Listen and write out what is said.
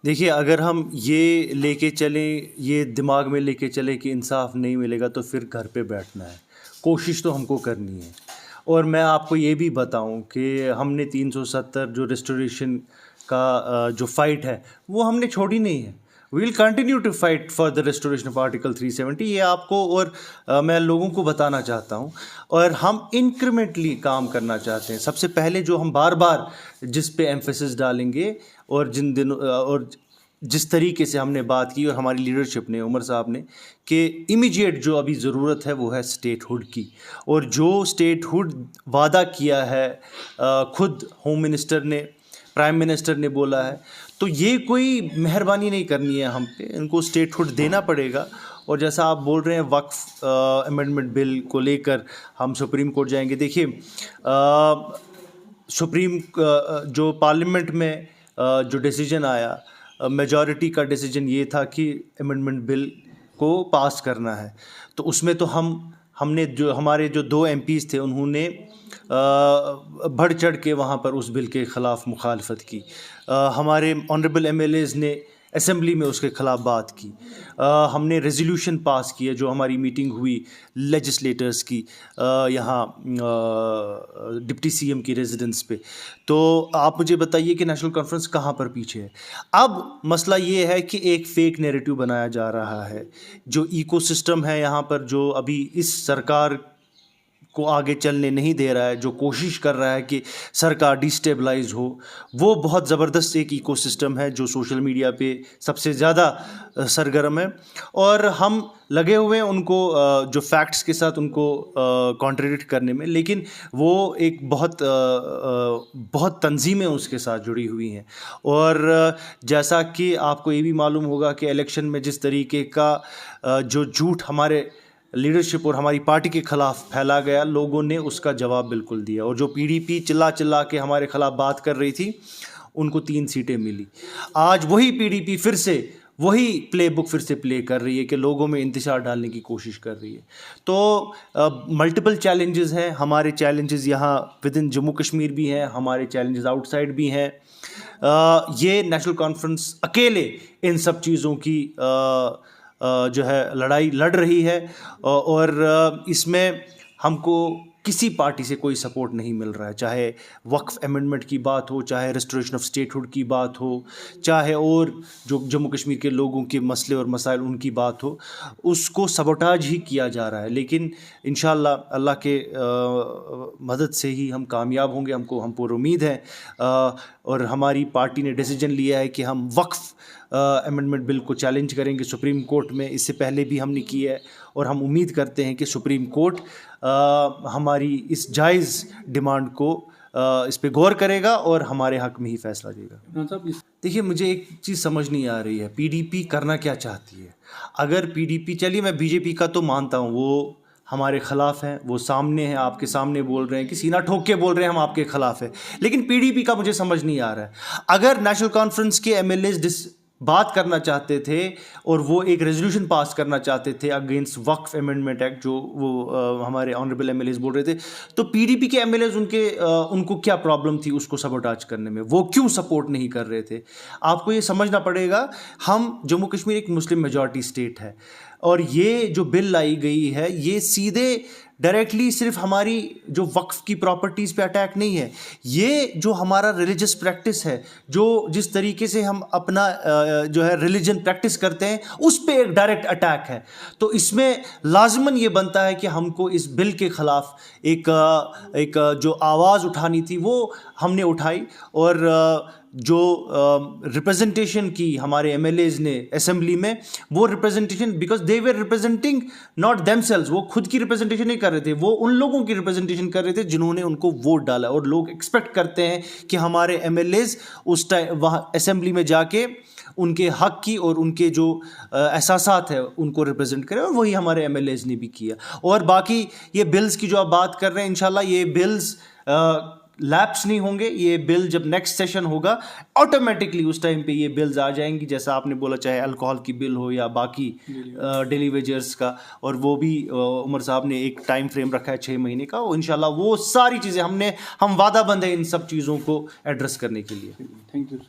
देखिए, अगर हम ये लेके चलें, ये दिमाग में लेके चलें कि इंसाफ नहीं मिलेगा तो फिर घर पे बैठना है। कोशिश तो हमको करनी है। और मैं आपको ये भी बताऊं कि हमने 370 जो रेस्टोरेशन का जो फ़ाइट है वो हमने छोड़ी नहीं है। We will continue to fight for the restoration of article 370। ये आपको और मैं लोगों को बताना चाहता हूँ। और हम इंक्रीमेंटली काम करना चाहते हैं। सबसे पहले जो हम बार बार जिस पे एम्फेसिस डालेंगे और जिन दिनों और जिस तरीके से हमने बात की और हमारी लीडरशिप ने, उमर साहब ने, कि इमीडिएट जो अभी ज़रूरत है वो है स्टेटहुड की। और जो स्टेटहुड वादा किया है खुद होम मिनिस्टर ने, प्राइम मिनिस्टर ने बोला है, तो ये कोई मेहरबानी नहीं करनी है हम पे, इनको स्टेटहुड देना पड़ेगा। और जैसा आप बोल रहे हैं वक्फ अमेंडमेंट बिल को लेकर हम सुप्रीम कोर्ट जाएंगे। देखिए, सुप्रीम जो पार्लियामेंट में जो डिसीजन आया, मेजॉरिटी का डिसीजन ये था कि अमेंडमेंट बिल को पास करना है। तो उसमें तो हमने जो हमारे जो 2 MPs थे उन्होंने बढ़ चढ़ के वहाँ पर उस बिल के ख़िलाफ़ मुखालफत की। हमारे ऑनरेबल MLAs ने असेंबली में उसके ख़िलाफ़ बात की। हमने रेजोल्यूशन पास किया, जो हमारी मीटिंग हुई लेजिस्लेटर्स की यहाँ डिप्टी CM की रेजिडेंस पे। तो आप मुझे बताइए कि नेशनल कॉन्फ्रेंस कहाँ पर पीछे है। अब मसला ये है कि एक फ़ेक नैरेटिव बनाया जा रहा है। जो इकोसिस्टम है यहाँ पर, जो अभी इस सरकार को आगे चलने नहीं दे रहा है, जो कोशिश कर रहा है कि सरकार डिस्टेबलाइज हो, वो बहुत ज़बरदस्त एक इकोसिस्टम है जो सोशल मीडिया पे सबसे ज़्यादा सरगर्म है। और हम लगे हुए हैं उनको जो फैक्ट्स के साथ उनको कॉन्ट्रडिक्ट करने में, लेकिन वो एक बहुत तंजीमें उसके साथ जुड़ी हुई हैं। और जैसा कि आपको ये भी मालूम होगा कि इलेक्शन में जिस तरीके का जो झूठ हमारे लीडरशिप और हमारी पार्टी के ख़िलाफ़ फैला गया, लोगों ने उसका जवाब बिल्कुल दिया। और जो PDP चिल्ला चिल्ला के हमारे ख़िलाफ़ बात कर रही थी, उनको 3 सीटें मिली। आज वही PDP फिर से वही प्लेबुक फिर से प्ले कर रही है कि लोगों में इंतशार डालने की कोशिश कर रही है। तो मल्टीपल चैलेंजेस हैं। हमारे चैलेंजेस यहाँ विद इन जम्मू कश्मीर भी हैं, हमारे चैलेंजेस आउटसाइड भी हैं। ये नेशनल कॉन्फ्रेंस अकेले इन सब चीज़ों की जो है लड़ाई लड़ रही है। और इसमें हमको किसी पार्टी से कोई सपोर्ट नहीं मिल रहा है, चाहे वक्फ अमेंडमेंट की बात हो, चाहे रेस्टोरेशन ऑफ स्टेटहुड की बात हो, चाहे और जो जम्मू कश्मीर के लोगों के मसले और मसाइल उनकी बात हो, उसको सबोटाज ही किया जा रहा है। लेकिन इंशाअल्लाह अल्लाह के मदद से ही हम कामयाब होंगे, हम पर उम्मीद है। और हमारी पार्टी ने डिसीजन लिया है कि हम वक्फ अमेंडमेंट बिल को चैलेंज करेंगे सुप्रीम कोर्ट में। इससे पहले भी हमने किया है और हम उम्मीद करते हैं कि सुप्रीम कोर्ट हमारी इस जायज़ डिमांड को इस पे गौर करेगा और हमारे हक़ में ही फ़ैसला देगा। देखिए, मुझे एक चीज़ समझ नहीं आ रही है, PDP करना क्या चाहती है। अगर PDP, चलिए मैं BJP का तो मानता हूँ, वो हमारे ख़िलाफ़ हैं, वो सामने हैं, आपके सामने बोल रहे हैं कि सीना ठोक के बोल रहे हैं हम आपके ख़िलाफ़ हैं। लेकिन PDP का मुझे समझ नहीं आ रहा है। अगर नेशनल कॉन्फ्रेंस के MLAs बात करना चाहते थे और वो एक रेजोल्यूशन पास करना चाहते थे अगेंस्ट वक्फ अमेंडमेंट एक्ट, जो वो हमारे ऑनरेबल MLAs बोल रहे थे, तो PDP के MLAs उनको क्या प्रॉब्लम थी उसको सबोटाज करने में? वो क्यों सपोर्ट नहीं कर रहे थे? आपको ये समझना पड़ेगा, हम जम्मू कश्मीर एक मुस्लिम मेजॉरिटी स्टेट है और ये जो बिल लाई गई है ये सीधे डायरेक्टली सिर्फ हमारी जो वक्फ की प्रॉपर्टीज़ पे अटैक नहीं है, ये जो हमारा रिलीजियस प्रैक्टिस है, जो जिस तरीके से हम अपना जो है रिलीजन प्रैक्टिस करते हैं, उस पे एक डायरेक्ट अटैक है। तो इसमें लाजमन ये बनता है कि हमको इस बिल के ख़िलाफ़ एक जो आवाज़ उठानी थी वो हमने उठाई। और जो रिप्रेजेंटेशन की हमारे MLAs ने असेंबली में, वो representation because they were representing not themselves, वो खुद की रिप्रेजेंटेशन नहीं कर रहे थे, वो उन लोगों की रिप्रेजेंटेशन कर रहे थे जिन्होंने उनको वोट डाला। और लोग एक्सपेक्ट करते हैं कि हमारे MLAs उस टाइम वहाँ असेंबली में जाके उनके हक़ की और उनके जो एहसासात है उनको रिप्रेजेंट करें, और वही हमारे MLAs ने भी किया। और बाकी ये बिल्स की जो आप बात कर रहे हैं, इंशाल्लाह ये बिल्स लैप्स नहीं होंगे। ये बिल जब नेक्स्ट सेशन होगा ऑटोमेटिकली उस टाइम पे ये बिल्स आ जाएंगी, जैसा आपने बोला, चाहे अल्कोहल की बिल हो या बाकी डेली वेजर्स का। और वो भी उमर साहब ने एक टाइम फ्रेम रखा है 6 महीने का। वो इंशाल्लाह वो सारी चीज़ें हम वादाबंद है इन सब चीज़ों को एड्रेस करने के लिए। Thank you.